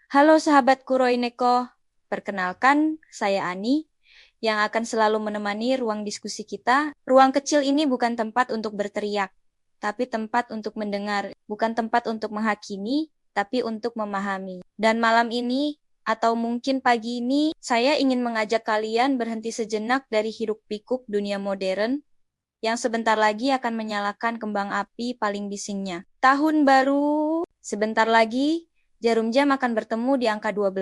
Halo sahabat Kuroineko, perkenalkan saya Ani yang akan selalu menemani ruang diskusi kita. Ruang kecil ini bukan tempat untuk berteriak, tapi tempat untuk mendengar, bukan tempat untuk menghakimi, tapi untuk memahami. Dan malam ini, atau mungkin pagi ini, saya ingin mengajak kalian berhenti sejenak dari hiruk-pikuk dunia modern yang sebentar lagi akan menyalakan kembang api paling bisingnya. Tahun baru, sebentar lagi, jarum jam akan bertemu di angka 12.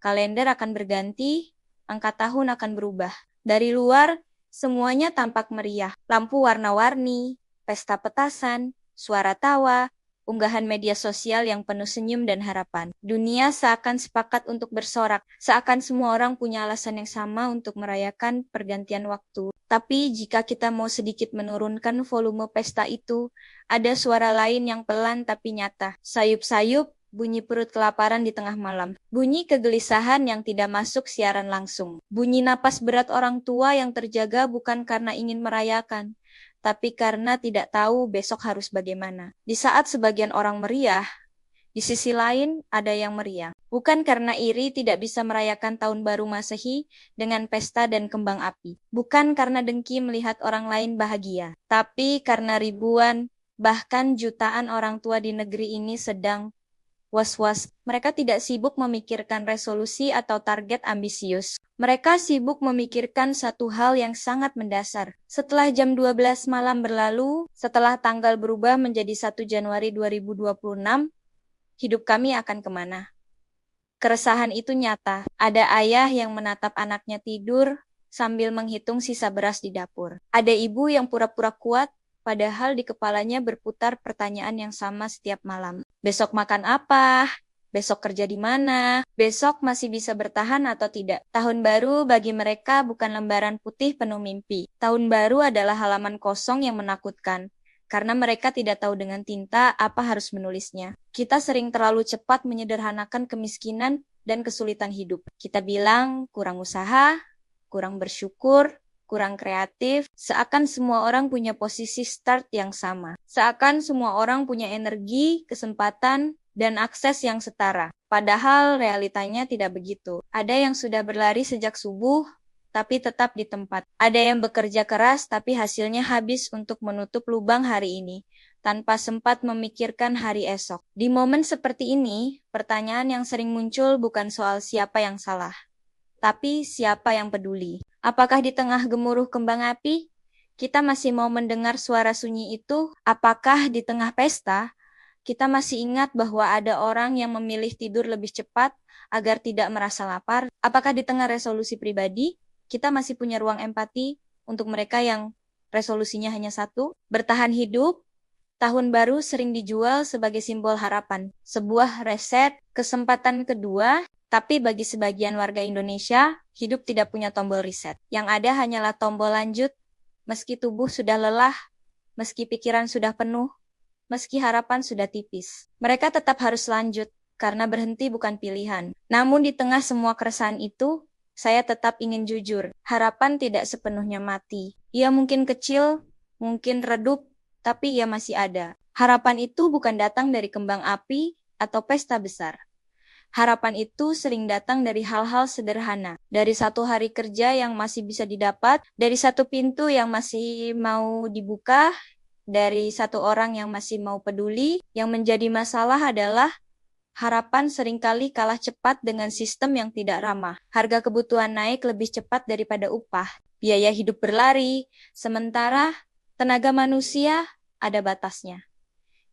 Kalender akan berganti, angka tahun akan berubah. Dari luar, semuanya tampak meriah. Lampu warna-warni, pesta petasan, suara tawa, unggahan media sosial yang penuh senyum dan harapan. Dunia seakan sepakat untuk bersorak, seakan semua orang punya alasan yang sama untuk merayakan pergantian waktu. Tapi jika kita mau sedikit menurunkan volume pesta itu, ada suara lain yang pelan tapi nyata. Sayup-sayup, bunyi perut kelaparan di tengah malam. Bunyi kegelisahan yang tidak masuk siaran langsung. Bunyi napas berat orang tua yang terjaga bukan karena ingin merayakan, tapi karena tidak tahu besok harus bagaimana. Di saat sebagian orang meriah, di sisi lain ada yang meriang. Bukan karena iri tidak bisa merayakan tahun baru Masehi dengan pesta dan kembang api. Bukan karena dengki melihat orang lain bahagia. Tapi karena ribuan, bahkan jutaan orang tua di negeri ini sedang was-was. Mereka tidak sibuk memikirkan resolusi atau target ambisius. Mereka sibuk memikirkan satu hal yang sangat mendasar. Setelah jam 12 malam berlalu, setelah tanggal berubah menjadi 1 Januari 2026, hidup kami akan kemana? Keresahan itu nyata. Ada ayah yang menatap anaknya tidur sambil menghitung sisa beras di dapur. Ada ibu yang pura-pura kuat, padahal di kepalanya berputar pertanyaan yang sama setiap malam. Besok makan apa? Besok kerja di mana? Besok masih bisa bertahan atau tidak? Tahun baru bagi mereka bukan lembaran putih penuh mimpi. Tahun baru adalah halaman kosong yang menakutkan, karena mereka tidak tahu dengan tinta apa harus menulisnya. Kita sering terlalu cepat menyederhanakan kemiskinan dan kesulitan hidup. Kita bilang kurang usaha, kurang bersyukur, kurang kreatif, seakan semua orang punya posisi start yang sama. Seakan semua orang punya energi, kesempatan, dan akses yang setara. Padahal realitanya tidak begitu. Ada yang sudah berlari sejak subuh, tapi tetap di tempat. Ada yang bekerja keras, tapi hasilnya habis untuk menutup lubang hari ini, tanpa sempat memikirkan hari esok. Di momen seperti ini, pertanyaan yang sering muncul bukan soal siapa yang salah, tapi siapa yang peduli. Apakah di tengah gemuruh kembang api, kita masih mau mendengar suara sunyi itu? Apakah di tengah pesta, kita masih ingat bahwa ada orang yang memilih tidur lebih cepat agar tidak merasa lapar? Apakah di tengah resolusi pribadi, kita masih punya ruang empati untuk mereka yang resolusinya hanya satu? Bertahan hidup, tahun baru sering dijual sebagai simbol harapan. Sebuah reset, kesempatan kedua, tapi bagi sebagian warga Indonesia, hidup tidak punya tombol reset. Yang ada hanyalah tombol lanjut, meski tubuh sudah lelah, meski pikiran sudah penuh, meski harapan sudah tipis. Mereka tetap harus lanjut, karena berhenti bukan pilihan. Namun di tengah semua keresahan itu, saya tetap ingin jujur. Harapan tidak sepenuhnya mati. Ia mungkin kecil, mungkin redup, tapi ia masih ada. Harapan itu bukan datang dari kembang api atau pesta besar. Harapan itu sering datang dari hal-hal sederhana. Dari satu hari kerja yang masih bisa didapat, dari satu pintu yang masih mau dibuka, dari satu orang yang masih mau peduli. Yang menjadi masalah adalah harapan seringkali kalah cepat dengan sistem yang tidak ramah. Harga kebutuhan naik lebih cepat daripada upah. Biaya hidup berlari, sementara tenaga manusia ada batasnya.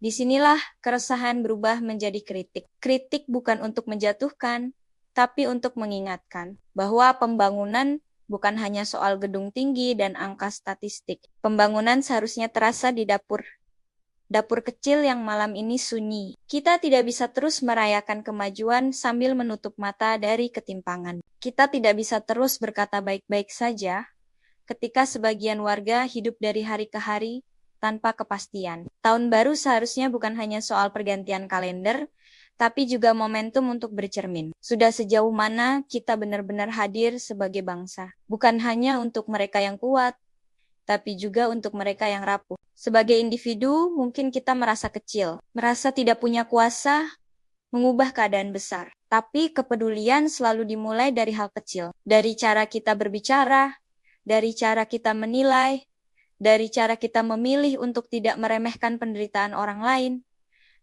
Disinilah keresahan berubah menjadi kritik. Kritik bukan untuk menjatuhkan, tapi untuk mengingatkan bahwa pembangunan bukan hanya soal gedung tinggi dan angka statistik. Pembangunan seharusnya terasa di dapur kecil yang malam ini sunyi. Kita tidak bisa terus merayakan kemajuan sambil menutup mata dari ketimpangan. Kita tidak bisa terus berkata baik-baik saja ketika sebagian warga hidup dari hari ke hari tanpa kepastian. Tahun baru seharusnya bukan hanya soal pergantian kalender, tapi juga momentum untuk bercermin. Sudah sejauh mana kita benar-benar hadir sebagai bangsa. Bukan hanya untuk mereka yang kuat, tapi juga untuk mereka yang rapuh. Sebagai individu, mungkin kita merasa kecil, merasa tidak punya kuasa, mengubah keadaan besar. Tapi kepedulian selalu dimulai dari hal kecil. Dari cara kita berbicara, dari cara kita menilai, dari cara kita memilih untuk tidak meremehkan penderitaan orang lain,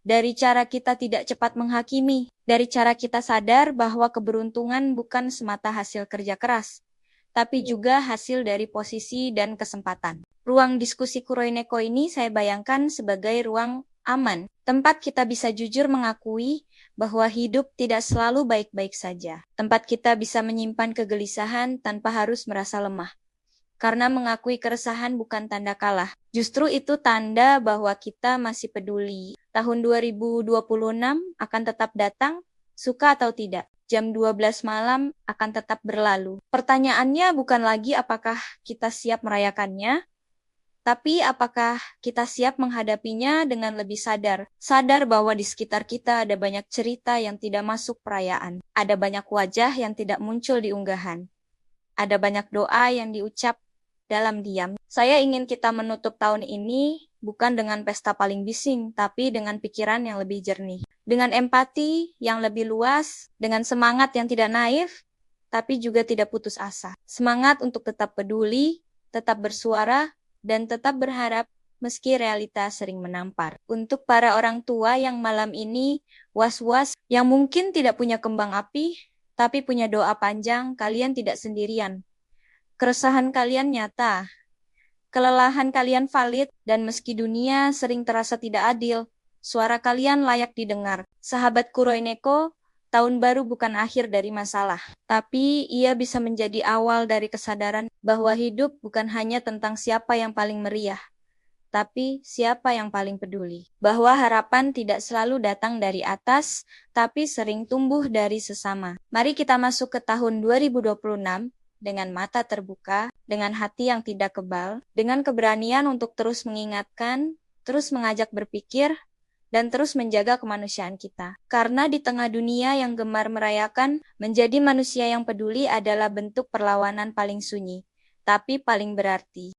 dari cara kita tidak cepat menghakimi, dari cara kita sadar bahwa keberuntungan bukan semata hasil kerja keras, tapi juga hasil dari posisi dan kesempatan. Ruang diskusi Kuroineko ini saya bayangkan sebagai ruang aman, tempat kita bisa jujur mengakui bahwa hidup tidak selalu baik-baik saja. Tempat kita bisa menyimpan kegelisahan tanpa harus merasa lemah. Karena mengakui keresahan bukan tanda kalah. Justru itu tanda bahwa kita masih peduli. Tahun 2026 akan tetap datang, suka atau tidak. Jam 12 malam akan tetap berlalu. Pertanyaannya bukan lagi apakah kita siap merayakannya, tapi apakah kita siap menghadapinya dengan lebih sadar. Sadar bahwa di sekitar kita ada banyak cerita yang tidak masuk perayaan. Ada banyak wajah yang tidak muncul di unggahan. Ada banyak doa yang diucap dalam diam. Saya ingin kita menutup tahun ini bukan dengan pesta paling bising, tapi dengan pikiran yang lebih jernih. Dengan empati yang lebih luas, dengan semangat yang tidak naif, tapi juga tidak putus asa. Semangat untuk tetap peduli, tetap bersuara, dan tetap berharap meski realitas sering menampar. Untuk para orang tua yang malam ini was-was, yang mungkin tidak punya kembang api, tapi punya doa panjang, kalian tidak sendirian. Keresahan kalian nyata, kelelahan kalian valid, dan meski dunia sering terasa tidak adil, suara kalian layak didengar. Sahabat Kuroineko, tahun baru bukan akhir dari masalah, tapi ia bisa menjadi awal dari kesadaran bahwa hidup bukan hanya tentang siapa yang paling meriah, tapi siapa yang paling peduli. Bahwa harapan tidak selalu datang dari atas, tapi sering tumbuh dari sesama. Mari kita masuk ke tahun 2026 dengan mata terbuka, dengan hati yang tidak kebal, dengan keberanian untuk terus mengingatkan, terus mengajak berpikir, dan terus menjaga kemanusiaan kita. Karena di tengah dunia yang gemar merayakan, menjadi manusia yang peduli adalah bentuk perlawanan paling sunyi, tapi paling berarti.